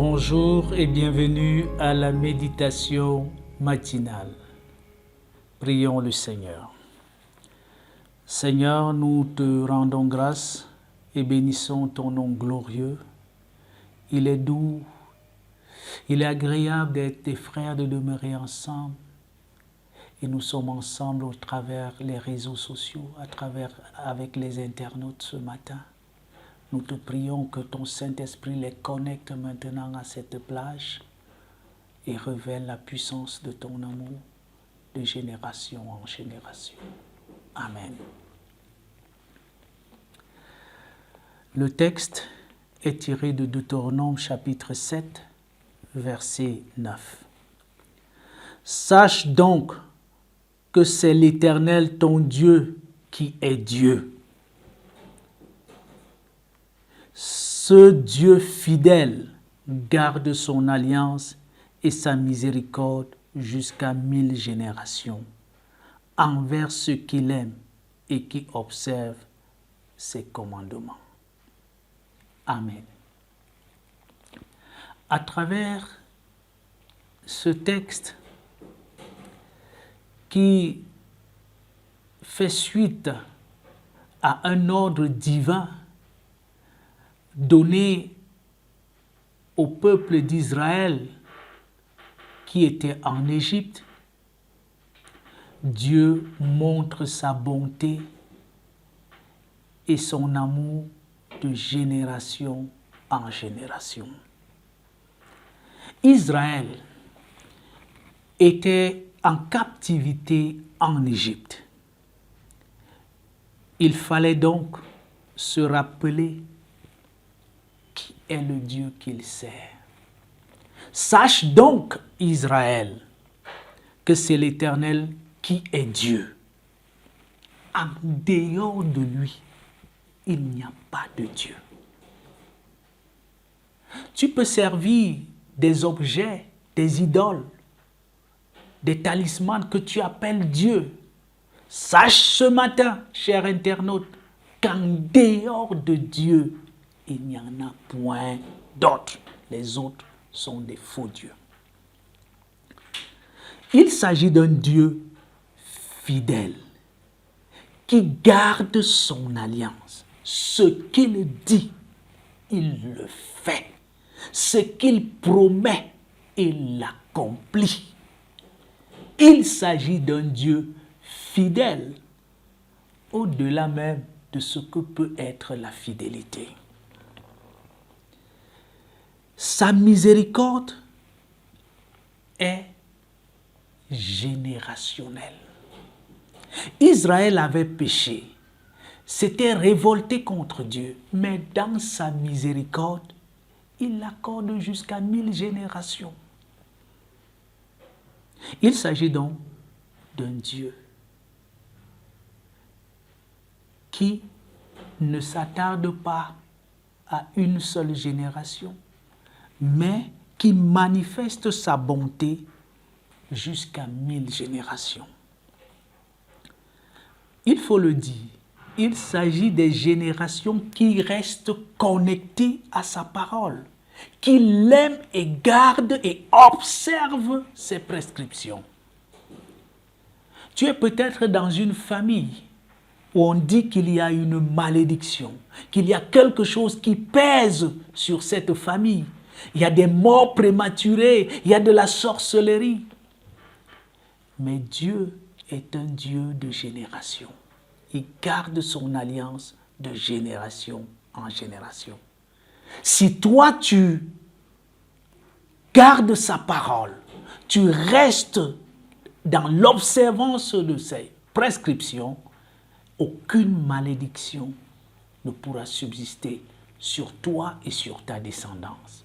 Bonjour et bienvenue à la méditation matinale. Prions le Seigneur. Seigneur, nous te rendons grâce et bénissons ton nom glorieux. Il est doux, il est agréable d'être des frères, de demeurer ensemble. Et nous sommes ensemble au travers les réseaux sociaux, avec les internautes ce matin. Nous te prions que ton Saint-Esprit les connecte maintenant à cette plage et révèle la puissance de ton amour de génération en génération. Amen. Le texte est tiré de Deutéronome chapitre 7, verset 9. Sache donc que c'est l'Éternel ton Dieu qui est Dieu. Ce Dieu fidèle garde son alliance et sa miséricorde jusqu'à 1000 générations envers ceux qu'il aime et qui observent ses commandements. Amen. À travers ce texte qui fait suite à un ordre divin donné au peuple d'Israël qui était en Égypte, Dieu montre sa bonté et son amour de génération en génération. Israël était en captivité en Égypte. Il fallait donc se rappeler qui est le Dieu qu'il sert. Sache donc, Israël, que c'est l'Éternel qui est Dieu. En dehors de lui, il n'y a pas de Dieu. Tu peux servir des objets, des idoles, des talismans que tu appelles Dieu. Sache ce matin, cher internaute, qu'en dehors de Dieu, il n'y en a point d'autres. Les autres sont des faux dieux. Il s'agit d'un Dieu fidèle qui garde son alliance. Ce qu'il dit, il le fait. Ce qu'il promet, il l'accomplit. Il s'agit d'un Dieu fidèle, au-delà même de ce que peut être la fidélité. Sa miséricorde est générationnelle. Israël avait péché, s'était révolté contre Dieu, mais dans sa miséricorde, il l'accorde jusqu'à 1000 générations. Il s'agit donc d'un Dieu qui ne s'attarde pas à une seule génération, mais qui manifeste sa bonté jusqu'à 1000 générations. Il faut le dire, il s'agit des générations qui restent connectées à sa parole, qui l'aiment et gardent et observent ses prescriptions. Tu es peut-être dans une famille où on dit qu'il y a une malédiction, qu'il y a quelque chose qui pèse sur cette famille. Il y a des morts prématurées, il y a de la sorcellerie. Mais Dieu est un Dieu de génération. Il garde son alliance de génération en génération. Si toi tu gardes sa parole, tu restes dans l'observance de ses prescriptions, aucune malédiction ne pourra subsister sur toi et sur ta descendance.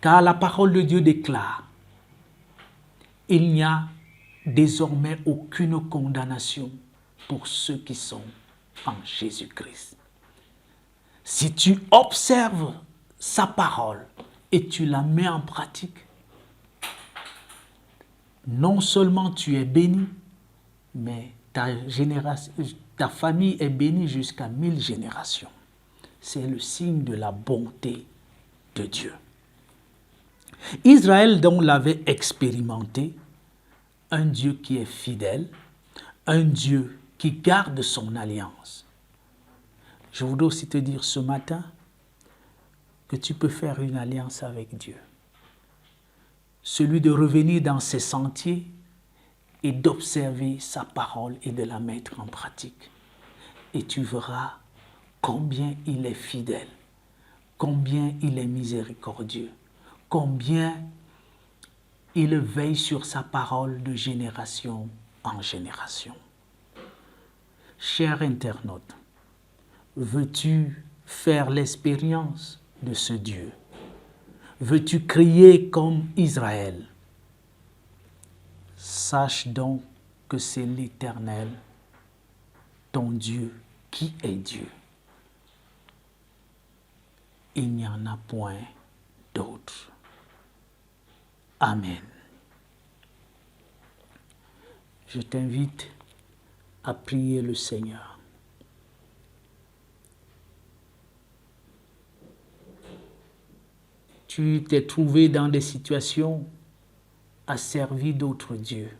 Car la parole de Dieu déclare, il n'y a désormais aucune condamnation pour ceux qui sont en Jésus-Christ. Si tu observes sa parole et tu la mets en pratique, non seulement tu es béni, mais ta famille est bénie jusqu'à 1000 générations. C'est le signe de la bonté de Dieu. Israël donc l'avait expérimenté, un Dieu qui est fidèle, un Dieu qui garde son alliance. Je voudrais aussi te dire ce matin que tu peux faire une alliance avec Dieu. Celui de revenir dans ses sentiers et d'observer sa parole et de la mettre en pratique. Et tu verras combien il est fidèle, combien il est miséricordieux, combien il veille sur sa parole de génération en génération. Cher internaute, veux-tu faire l'expérience de ce Dieu? Veux-tu crier comme Israël? Sache donc que c'est l'Éternel, ton Dieu, qui est Dieu. Il n'y en a point d'autre. Amen. Je t'invite à prier le Seigneur. Tu t'es trouvé dans des situations à servir d'autres dieux,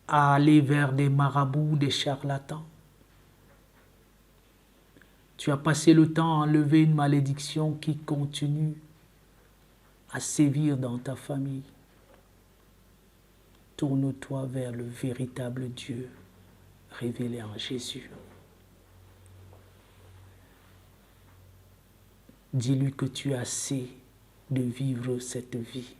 à aller vers des marabouts, des charlatans. Tu as passé le temps à enlever une malédiction qui continue à sévir dans ta famille. Tourne-toi vers le véritable Dieu révélé en Jésus. Dis-lui que tu as assez de vivre cette vie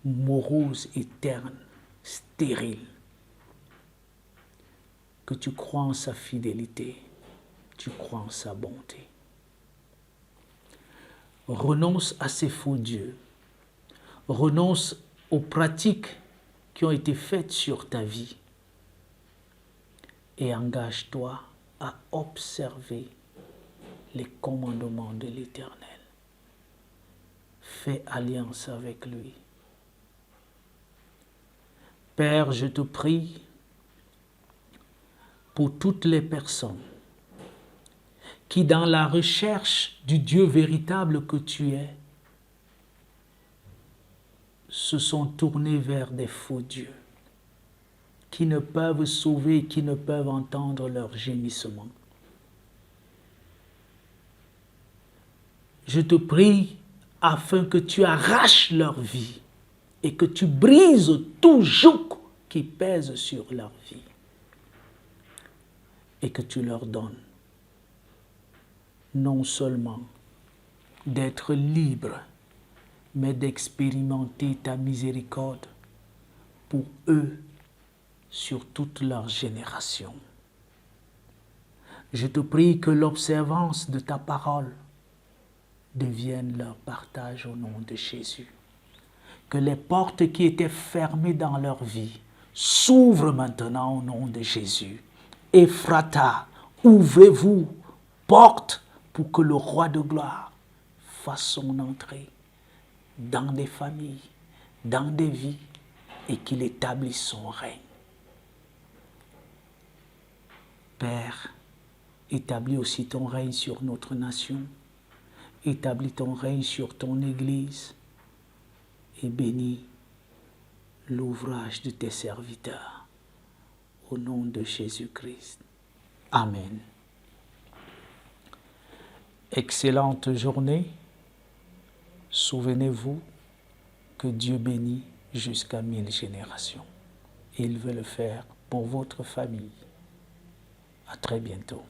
morose, éterne, stérile. Que tu crois en sa fidélité, tu crois en sa bonté. Renonce à ces faux dieux. Renonce aux pratiques qui ont été faites sur ta vie et engage-toi à observer les commandements de l'Éternel. Fais alliance avec lui. Père, je te prie pour toutes les personnes qui, dans la recherche du Dieu véritable que tu es, se sont tournés vers des faux dieux qui ne peuvent sauver, qui ne peuvent entendre leurs gémissements. Je te prie afin que tu arraches leur vie et que tu brises tout joug qui pèse sur leur vie et que tu leur donnes non seulement d'être libres, mais d'expérimenter ta miséricorde pour eux sur toute leur génération. Je te prie que l'observance de ta parole devienne leur partage au nom de Jésus. Que les portes qui étaient fermées dans leur vie s'ouvrent maintenant au nom de Jésus. Ephrata, ouvrez-vous, porte, pour que le roi de gloire fasse son entrée dans des familles, dans des vies, et qu'il établisse son règne. Père, établis aussi ton règne sur notre nation, établis ton règne sur ton Église, et bénis l'ouvrage de tes serviteurs. Au nom de Jésus-Christ. Amen. Excellente journée. Souvenez-vous que Dieu bénit jusqu'à 1000 générations. Et il veut le faire pour votre famille. À très bientôt.